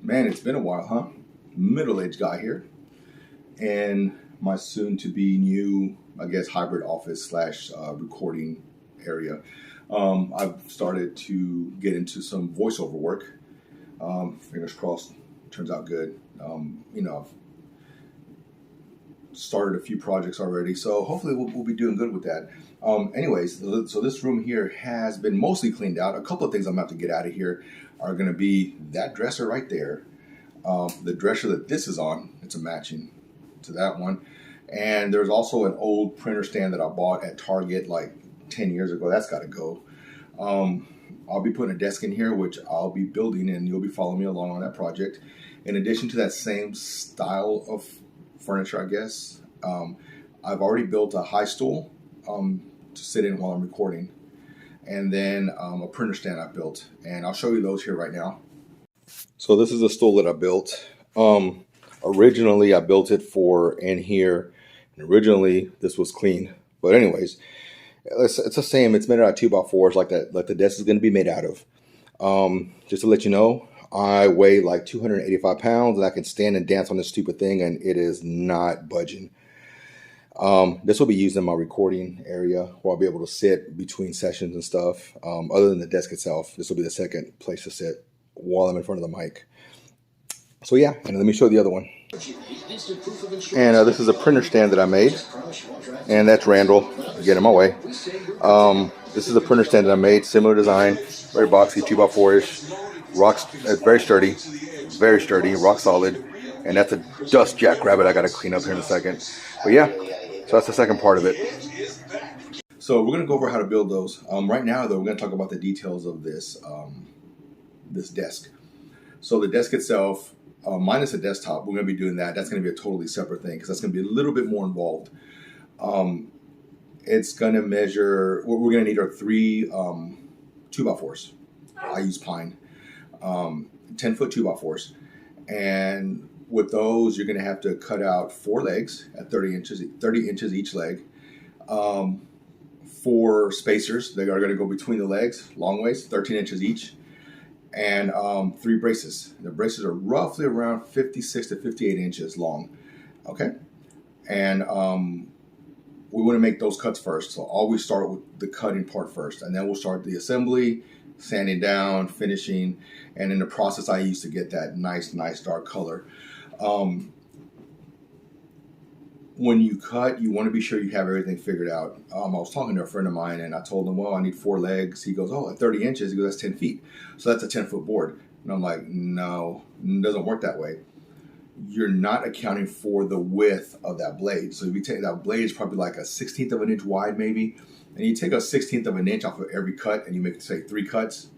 Man, it's been a while, huh? Middle-aged guy here, and my soon-to-be new, I guess, hybrid office slash recording area. I've started to get into some voiceover work. Fingers crossed, turns out good. I've started a few projects already, so hopefully we'll be doing good with that. Anyways, so this room here has been mostly cleaned out. A couple of things I'm gonna have to get out of here are going to be that dresser right there, the dresser that this is on. It's a matching to that one, and there's also an old printer stand that I bought at Target like 10 years ago. That's got to go. I'll be putting a desk in here, which I'll be building, and you'll be following me along on that project. In addition to that same style of furniture, I guess, I've already built a high stool to sit in while I'm recording, and then a printer stand I built, and I'll show you those here right now. So this is a stool that I built. Originally I built it for in here, and originally this was clean, but anyways, it's the same. It's made out of 2x4s like that, like the desk is going to be made out of. Just to let you know, I weigh like 285 pounds, and I can stand and dance on this stupid thing, and it is not budging. This will be used in my recording area where I'll be able to sit between sessions and stuff. Other than the desk itself, this will be the second place to sit while I'm in front of the mic. So yeah, and let me show you the other one. And this is a printer stand that I made, and that's Randall, get in my way. This is a printer stand that I made, similar design, very boxy, 2x4-ish, rocks, very sturdy, rock solid, and that's a dust jackrabbit I got to clean up here in a second. But yeah, so that's the second part of it. So we're going to go over how to build those. Right now, though, we're going to talk about the details of this this desk. So the desk itself, minus the desktop, we're going to be doing that. That's going to be a totally separate thing because that's going to be a little bit more involved. It's going to measure, what we're going to need are 3 2x4s. I use pine, 10-foot 2x4s. And with those, you're going to have to cut out 4 legs at 30 inches each leg. 4 spacers, they are going to go between the legs, long ways, 13 inches each. And 3 braces. The braces are roughly around 56 to 58 inches long. Okay? And we want to make those cuts first. So always start with the cutting part first. And then we'll start the assembly, sanding down, finishing. And in the process, I used to get that nice dark color. When you cut, you want to be sure you have everything figured out. I was talking to a friend of mine, and I told him, well, I need 4 legs. He goes, oh, at 30 inches, he goes, that's 10 feet. So that's a 10-foot board. And I'm like, no, it doesn't work that way. You're not accounting for the width of that blade. So if you take that blade, is probably like a 1/16 of an inch wide maybe, and you take a 1/16 of an inch off of every cut, and you make, say, 3 cuts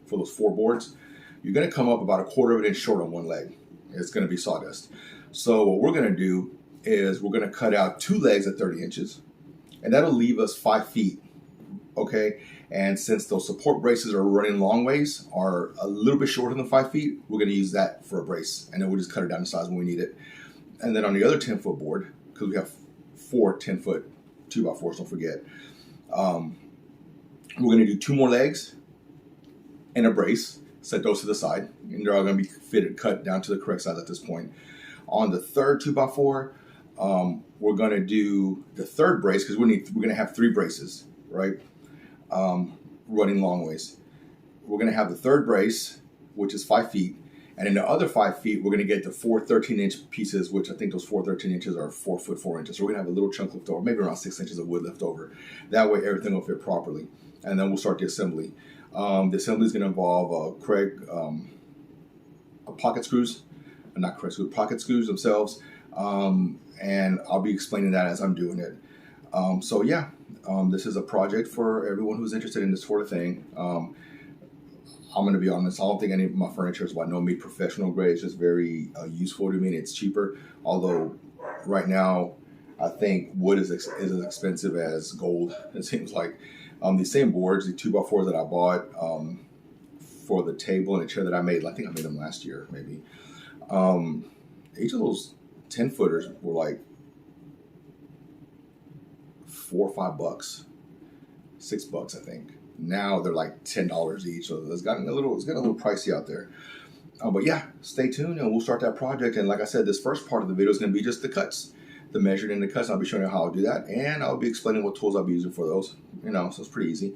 for those 4 boards, you're going to come up about a 1/4 of an inch short on one leg. It's going to be sawdust. So what we're going to do is we're going to cut out 2 legs at 30 inches, and that'll leave us 5 feet, okay? And since those support braces are running long ways, are a little bit shorter than 5 feet, we're going to use that for a brace, and then we'll just cut it down to size when we need it. And then on the other 10-foot board, because we have 4 10-foot 2x4s, don't forget, we're going to do 2 more legs and a brace, set those to the side, and they're all going to be cut down to the correct size at this point. On the third 2x4, we're going to do the third brace because we're going to have 3 braces, right? Running long ways. We're going to have the third brace, which is 5 feet. And in the other 5 feet, we're going to get the 4 13-inch pieces, which I think those 4 13 inches are 4 foot 4 inches. So we're going to have a little chunk left over, maybe around 6 inches of wood left over. That way everything will fit properly. And then we'll start the assembly. The assembly is going to involve pocket screws, not Craig screws, pocket screws themselves. And I'll be explaining that as I'm doing it. So yeah, this is a project for everyone who's interested in this sort of thing. I'm going to be honest, I don't think any of my furniture is by no means professional grade. It's just very useful to me, and it's cheaper. Although right now, I think wood is as expensive as gold, it seems like. These same boards, the 2x4s that I bought for the table and the chair that I made, I think I made them last year, maybe. Each of those 10-footers were like $4 or $5, $6, I think. Now they're like $10 each, so it's getting a little pricey out there. But yeah, stay tuned and we'll start that project. And like I said, this first part of the video is going to be just the cuts, the measured and the cuts. I'll be showing you how I'll do that, and I'll be explaining what tools I'll be using for those. So it's pretty easy.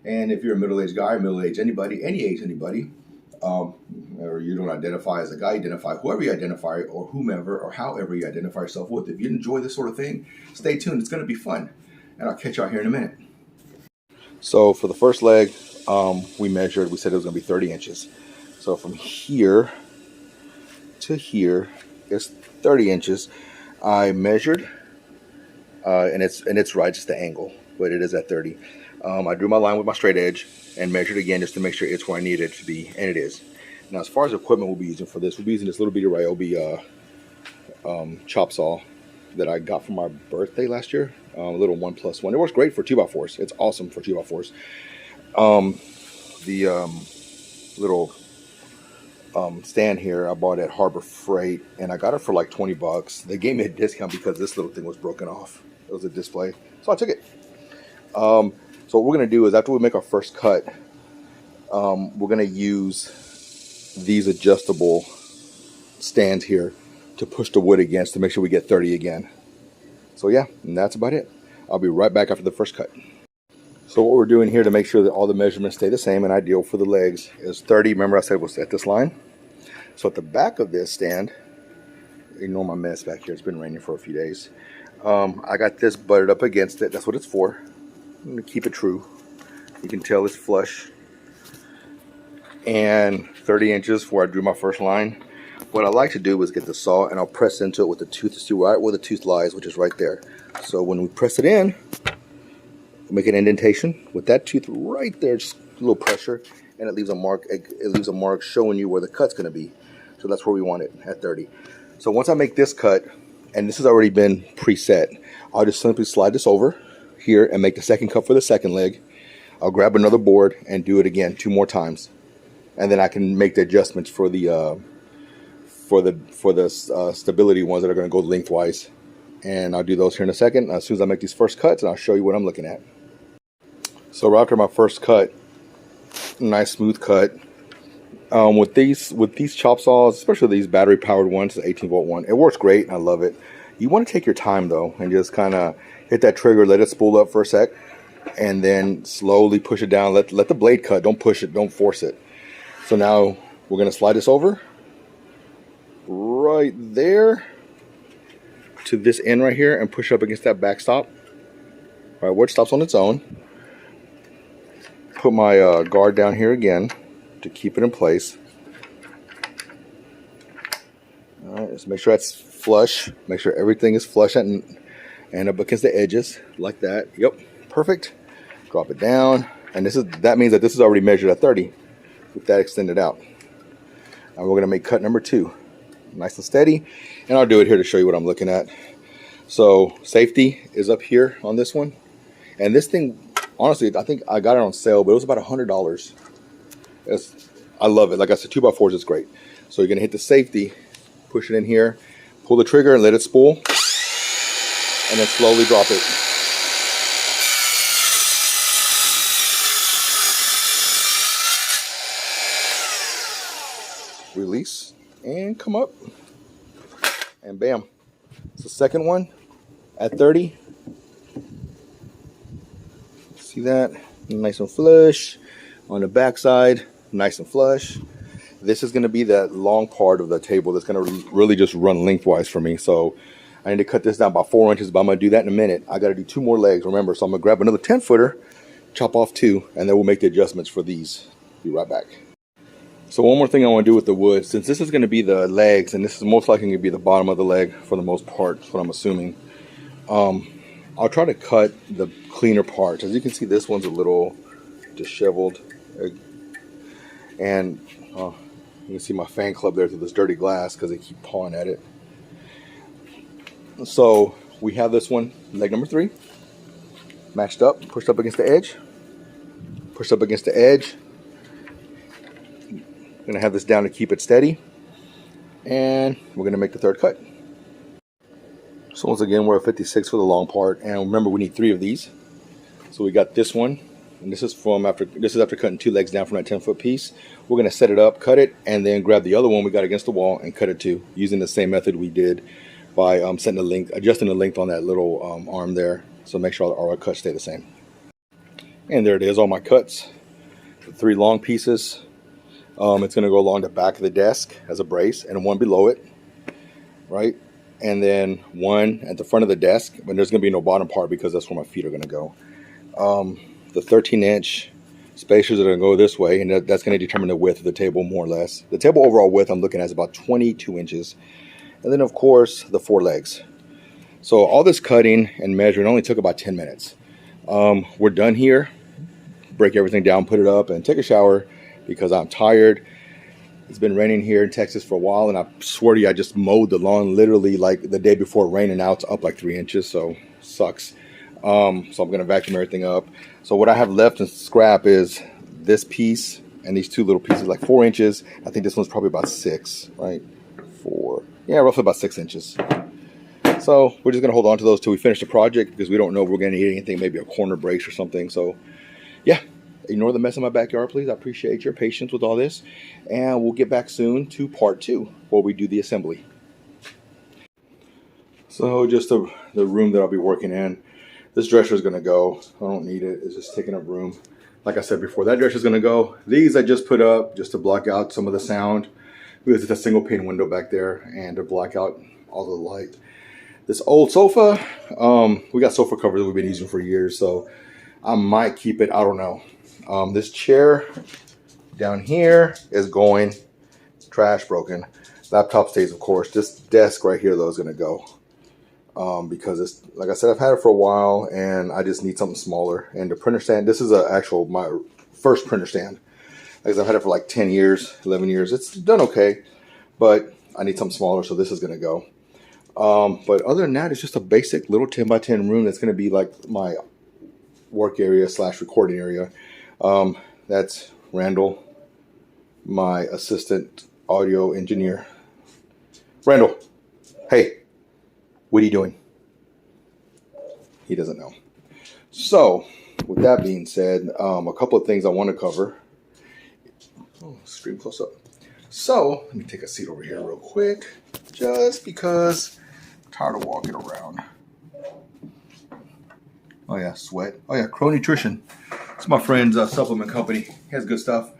And if you're a middle-aged guy, middle-aged anybody, any age anybody, or you don't identify as a guy, identify whoever you identify, or whomever, or however you identify yourself with. If you enjoy this sort of thing, stay tuned. It's going to be fun, and I'll catch y'all here in a minute. So for the first leg, we measured. We said it was going to be 30 inches. So from here to here is 30 inches. I measured, and it's right, just the angle, but it is at 30. I drew my line with my straight edge and measured again just to make sure it's where I need it to be, and it is. Now, as far as equipment we'll be using for this, we'll be using this little bitty Ryobi chop saw that I got for my birthday last year, a little 1+1. It works great for 2x4s. It's awesome for 2x4s. The little stand here I bought at Harbor Freight, and I got it for like 20 bucks. They gave me a discount because this little thing was broken off. It was a display, so I took it. So what we're going to do is after we make our first cut, we're going to use these adjustable stands here to push the wood against to make sure we get 30 again. So yeah, and that's about it. I'll be right back after the first cut. So what we're doing here to make sure that all the measurements stay the same and ideal for the legs is 30. Remember I said we'll set this line. So at the back of this stand, ignore my mess back here, it's been raining for a few days. I got this butted up against it. That's what it's for. I'm going to keep it true. You can tell it's flush. And 30 inches before I drew my first line. What I like to do is get the saw and I'll press into it with the tooth to see right where the tooth lies, which is right there. So when we press it in, make an indentation with that tooth right there, just a little pressure, and it leaves a mark. It leaves a mark showing you where the cut's going to be. So that's where we want it, at 30. So once I make this cut, and this has already been preset, I'll just simply slide this over here and make the second cut for the second leg. I'll grab another board and do it again 2 more times, and then I can make the adjustments for the stability ones that are going to go lengthwise. And I'll do those here in a second as soon as I make these first cuts, and I'll show you what I'm looking at. So right after my first cut, nice smooth cut. With these chop saws, especially these battery powered ones, the 18-volt one, it works great. I love it. You want to take your time though and just kind of hit that trigger, let it spool up for a sec, and then slowly push it down. Let the blade cut. Don't push it. Don't force it. So now we're going to slide this over right there to this end right here and push up against that backstop. All right, where it stops on its own. Put my guard down here again to keep it in place. All right, just make sure that's flush. Make sure everything is flush and up against the edges like that. Yep, perfect. Drop it down, and that means that this is already measured at 30 with that extended out. Now we're going to make cut number 2, nice and steady, and I'll do it here to show you what I'm looking at. So safety is up here on this one, and this thing, honestly, I think I got it on sale, but it was about $100. I love it. Like I said, 2x4s is great. So you're going to hit the safety, push it in here, pull the trigger and let it spool, and then slowly drop it. Release and come up, and bam. It's the second one at 30. See that? Nice and flush. On the back side, nice and flush. This is going to be that long part of the table that's going to really just run lengthwise for me. So I need to cut this down by 4 inches, but I'm going to do that in a minute. I got to do 2 more legs, remember. So I'm going to grab another 10-footer, chop off 2, and then we'll make the adjustments for these. Be right back. So one more thing I want to do with the wood, since this is going to be the legs, and this is most likely going to be the bottom of the leg for the most part, that's what I'm assuming. I'll try to cut the cleaner parts. As you can see, this one's a little disheveled, and you can see my fan club there through this dirty glass because they keep pawing at it. So we have this one, leg number 3, matched up, pushed up against the edge, pushed up against the edge. I'm going to have this down to keep it steady, and we're going to make the third cut. So once again, we're at 56 for the long part, and remember we need 3 of these. So we got this one and this is after cutting 2 legs down from that 10-foot piece. We're going to set it up, cut it, and then grab the other one we got against the wall and cut it too, using the same method we did by setting the length, adjusting the length on that little arm there. So make sure all our cuts stay the same. And there it is, all my cuts. 3 long pieces. It's going to go along the back of the desk as a brace, and one below it, right? And then one at the front of the desk, but there's going to be no bottom part because that's where my feet are going to go. The 13-inch spacers are going to go this way, and that's going to determine the width of the table more or less. The table overall width I'm looking at is about 22 inches. And then, of course, the 4 legs. So all this cutting and measuring only took about 10 minutes. We're done here. Break everything down, put it up, and take a shower because I'm tired. It's been raining here in Texas for a while, and I swear to you, I just mowed the lawn literally like the day before rain, and now it's up like 3 inches, so sucks. So I'm going to vacuum everything up. So what I have left in scrap is this piece and these 2 little pieces, like 4 inches. I think this one's probably about 6, right? 4. Yeah, roughly about 6 inches. So we're just going to hold on to those till we finish the project because we don't know if we're going to need anything, maybe a corner brace or something. So yeah, ignore the mess in my backyard, please. I appreciate your patience with all this. And we'll get back soon to part 2 where we do the assembly. So just the room that I'll be working in. This dresser is going to go. I don't need it. It's just taking up room. Like I said before, that dresser is going to go. These I just put up just to block out some of the sound because it's a single pane window back there and to block out all the light. This old sofa, we got sofa covers that we've been using for years, so I might keep it. I don't know. This chair down here is going. Trash broken. Laptop stays, of course. This desk right here, though, is going to go. Because it's, like I said, I've had it for a while and I just need something smaller. And the printer stand, this is my first printer stand. Like I've had it for like 10 years, 11 years. It's done okay, but I need something smaller, so this is going to go. But other than that, it's just a basic little 10 by 10 room that's going to be like my work area / recording area. That's Randall, my assistant audio engineer. Randall, hey. What are you doing? He doesn't know. So, with that being said, a couple of things I want to cover. Oh, stream close up. So, let me take a seat over here real quick, just because I'm tired of walking around. Oh yeah, sweat. Oh yeah, Crow Nutrition. It's my friend's supplement company. He has good stuff.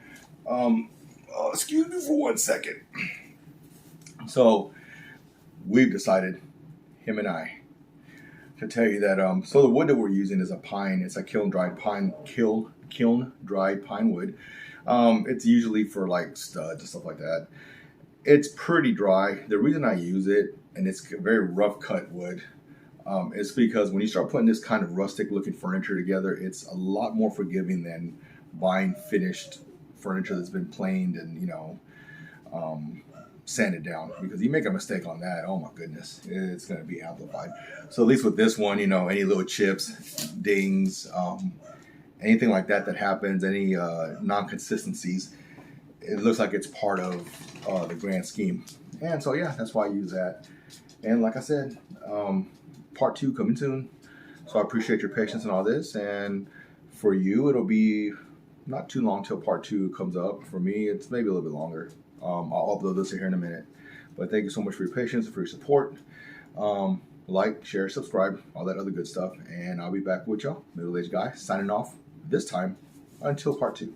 Excuse me for 1 second. So, we've decided, him and I, to tell you that so the wood that we're using is a pine. It's a kiln dried pine wood. It's usually for like studs and stuff like that. It's pretty dry. The reason I use it, and it's very rough cut wood, is because when you start putting this kind of rustic looking furniture together, it's a lot more forgiving than buying finished furniture that's been planed and sanded down, because you make a mistake on that, oh my goodness, it's going to be amplified. So at least with this one, any little chips, dings, anything like that happens, any non-consistencies, it looks like it's part of the grand scheme. And so yeah, that's why I use that. And like I said, part 2 coming soon. So I appreciate your patience in all this, and for you it'll be not too long till part 2 comes up. For me, it's maybe a little bit longer. I'll upload this here in a minute. But thank you so much for your patience and for your support. Like, share, subscribe, all that other good stuff. And I'll be back with y'all, middle-aged guy, signing off this time until part 2.